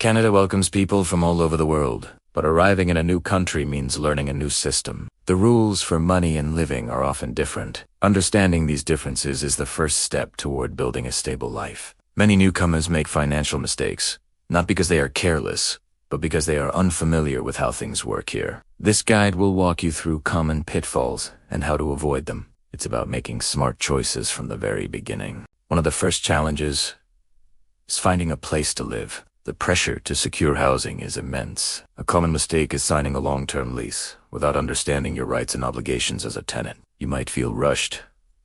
Canada welcomes people from all over the world, but arriving in a new country means learning a new system. The rules for money and living are often different. Understanding these differences is the first step toward building a stable life. Many newcomers make financial mistakes, not because they are careless, but because they are unfamiliar with how things work here. This guide will walk you through common pitfalls and how to avoid them. It's about making smart choices from the very beginning. One of the first challenges is finding a place to live. The pressure to secure housing is immense. A common mistake is signing a long-term lease without understanding your rights and obligations as a tenant. You might feel rushed,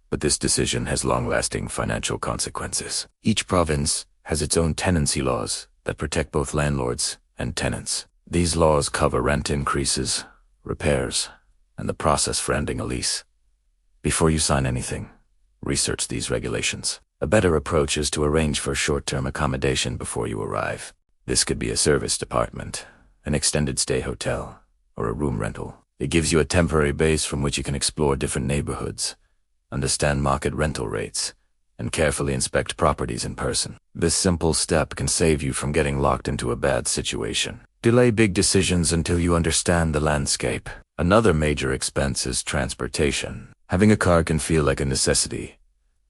but this decision has long-lasting financial consequences. Each province has its own tenancy laws that protect both landlords and tenants. These laws cover rent increases, repairs, and the process for ending a lease. Before you sign anything, research these regulations. A better approach is to arrange for short-term accommodation before you arrive. This could be a serviced apartment, an extended stay hotel, or a room rental. It gives you a temporary base from which you can explore different neighborhoods, understand market rental rates, and carefully inspect properties in person. This simple step can save you from getting locked into a bad situation. Delay big decisions until you understand the landscape. Another major expense is transportation. Having a car can feel like a necessity,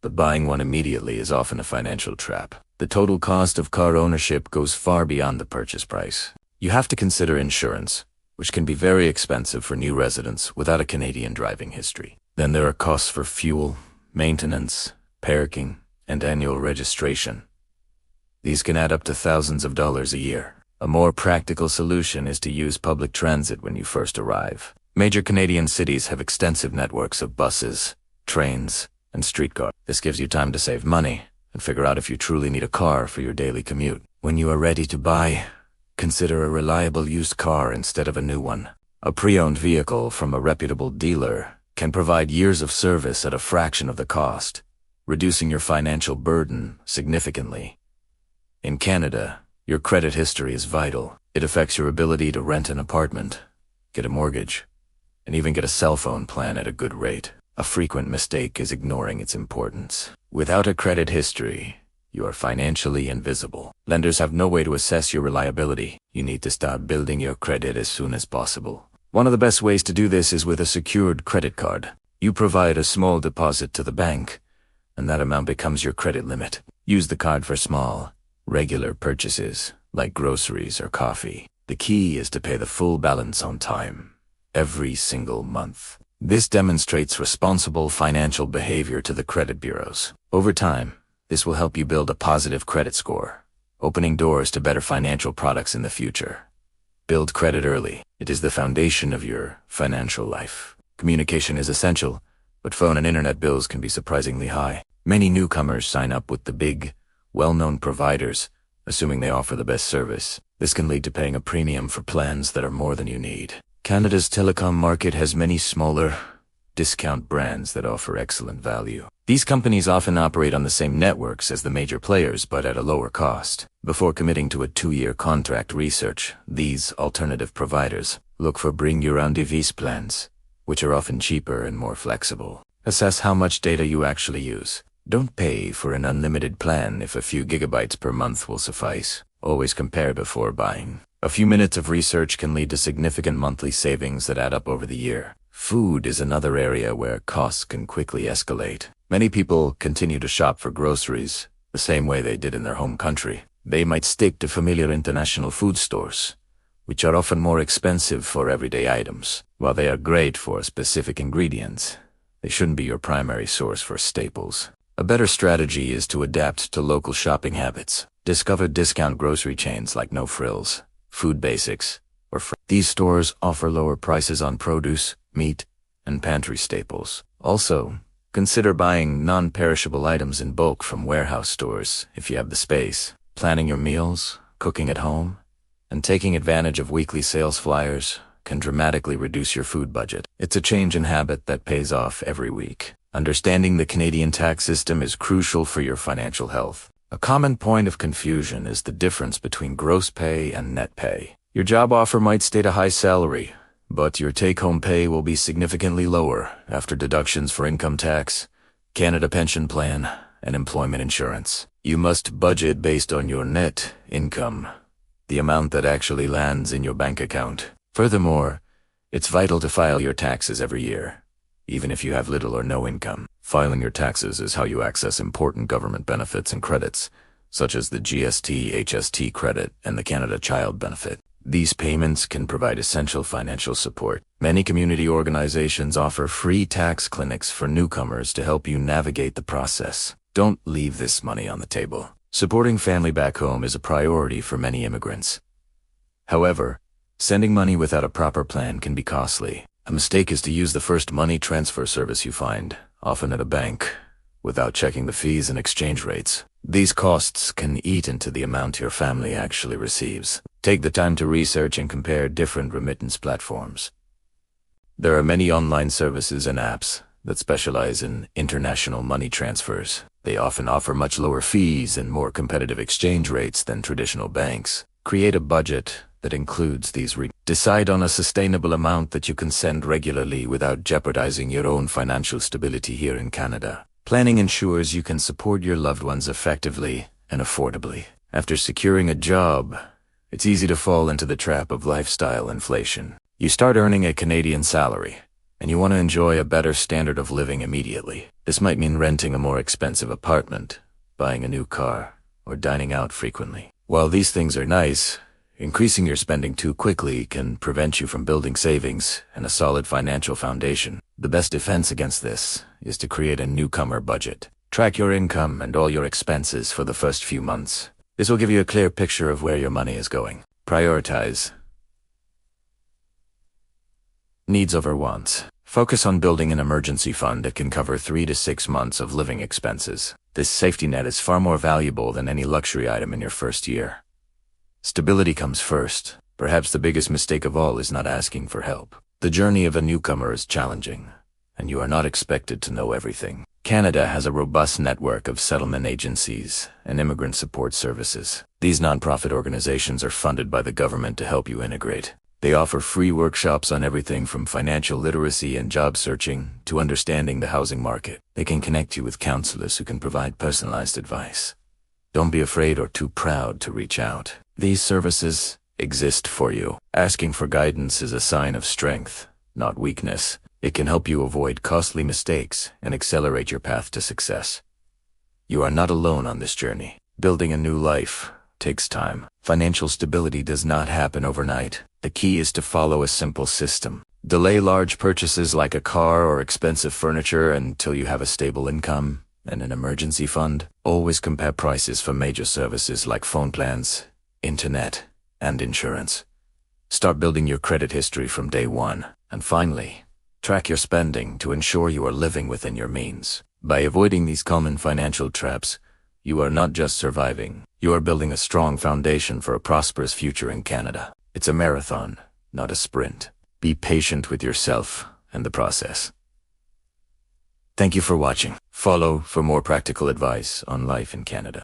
but buying one immediately is often a financial trap. The total cost of car ownership goes far beyond the purchase price. You have to consider insurance, which can be very expensive for new residents without a Canadian driving history. Then there are costs for fuel, maintenance, parking, and annual registration. These can add up to thousands of dollars a year. A more practical solution is to use public transit when you first arrive. Major Canadian cities have extensive networks of buses, trains, and streetcars. This gives you time to save money and figure out if you truly need a car for your daily commute. When you are ready to buy, consider a reliable used car instead of a new one. A pre-owned vehicle from a reputable dealer can provide years of service at a fraction of the cost, reducing your financial burden significantly. In Canada, your credit history is vital. It affects your ability to rent an apartment, get a mortgage, and even get a cell phone plan at a good rate. A frequent mistake is ignoring its importance. Without a credit history, you are financially invisible. Lenders have no way to assess your reliability. You need to start building your credit as soon as possible. One of the best ways to do this is with a secured credit card. You provide a small deposit to the bank, and that amount becomes your credit limit. Use the card for small, regular purchases, like groceries or coffee. The key is to pay the full balance on time, every single month. This demonstrates responsible financial behavior to the credit bureaus. Over time, this will help you build a positive credit score, opening doors to better financial products in the future. Build credit early. It is the foundation of your financial life. Communication is essential, but phone and internet bills can be surprisingly high. Many newcomers sign up with the big, well-known providers, assuming they offer the best service. This can lead to paying a premium for plans that are more than you need. Canada's telecom market has many smaller, discount brands that offer excellent value. These companies often operate on the same networks as the major players, but at a lower cost. Before committing to a 2-year contract, research these alternative providers. Look for Bring Your Own device plans, which are often cheaper and more flexible. Assess how much data you actually use. Don't pay for an unlimited plan if a few gigabytes per month will suffice. Always compare before buying. A few minutes of research can lead to significant monthly savings that add up over the year. Food is another area where costs can quickly escalate. Many people continue to shop for groceries the same way they did in their home country. They might stick to familiar international food stores, which are often more expensive for everyday items. While they are great for specific ingredients, they shouldn't be your primary source for staples. A better strategy is to adapt to local shopping habits. Discover discount grocery chains like No Frills, Food Basics, or these stores offer lower prices on produce, meat, and pantry staples. Also, consider buying non-perishable items in bulk from warehouse stores if you have the space. Planning your meals, cooking at home, and taking advantage of weekly sales flyers can dramatically reduce your food budget. It's a change in habit that pays off every week. Understanding the Canadian tax system is crucial for your financial health. A common point of confusion is the difference between gross pay and net pay. Your job offer might state a high salary, but your take-home pay will be significantly lower after deductions for income tax, Canada Pension Plan, and employment insurance. You must budget based on your net income, the amount that actually lands in your bank account. Furthermore, it's vital to file your taxes every year, even if you have little or no income. Filing your taxes is how you access important government benefits and credits, such as the GST, HST credit, and the Canada Child Benefit. These payments can provide essential financial support. Many community organizations offer free tax clinics for newcomers to help you navigate the process. Don't leave this money on the table. Supporting family back home is a priority for many immigrants. However, sending money without a proper plan can be costly. A mistake is to use the first money transfer service you find, often at a bank, without checking the fees and exchange rates. These costs can eat into the amount your family actually receives. Take the time to research and compare different remittance platforms. There are many online services and apps that specialize in international money transfers. They often offer much lower fees and more competitive exchange rates than traditional banks. Create a budget that includes these. Decide on a sustainable amount that you can send regularly without jeopardizing your own financial stability here in Canada. Planning ensures you can support your loved ones effectively and affordably. After securing a job, it's easy to fall into the trap of lifestyle inflation. You start earning a Canadian salary, and you want to enjoy a better standard of living immediately. This might mean renting a more expensive apartment, buying a new car, or dining out frequently. While these things are nice, increasing your spending too quickly can prevent you from building savings and a solid financial foundation. The best defense against this is to create a newcomer budget. Track your income and all your expenses for the first few months. This will give you a clear picture of where your money is going. Prioritize needs over wants. Focus on building an emergency fund that can cover 3 to 6 months of living expenses. This safety net is far more valuable than any luxury item in your first year. Stability comes first. Perhaps the biggest mistake of all is not asking for help. The journey of a newcomer is challenging, and you are not expected to know everything. Canada has a robust network of settlement agencies and immigrant support services. These nonprofit organizations are funded by the government to help you integrate. They offer free workshops on everything from financial literacy and job searching to understanding the housing market. They can connect you with counselors who can provide personalized advice. Don't be afraid or too proud to reach out. These services exist for you. Asking for guidance is a sign of strength, not weakness. It can help you avoid costly mistakes and accelerate your path to success. You are not alone on this journey. Building a new life takes time. Financial stability does not happen overnight. The key is to follow a simple system. Delay large purchases like a car or expensive furniture until you have a stable income and an emergency fund. Always compare prices for major services like phone plans, internet, and insurance. Start building your credit history from day one. And finally, track your spending to ensure you are living within your means. By avoiding these common financial traps, you are not just surviving, you are building a strong foundation for a prosperous future in Canada. It's a marathon, not a sprint. Be patient with yourself and the process. Thank you for watching. Follow for more practical advice on life in Canada.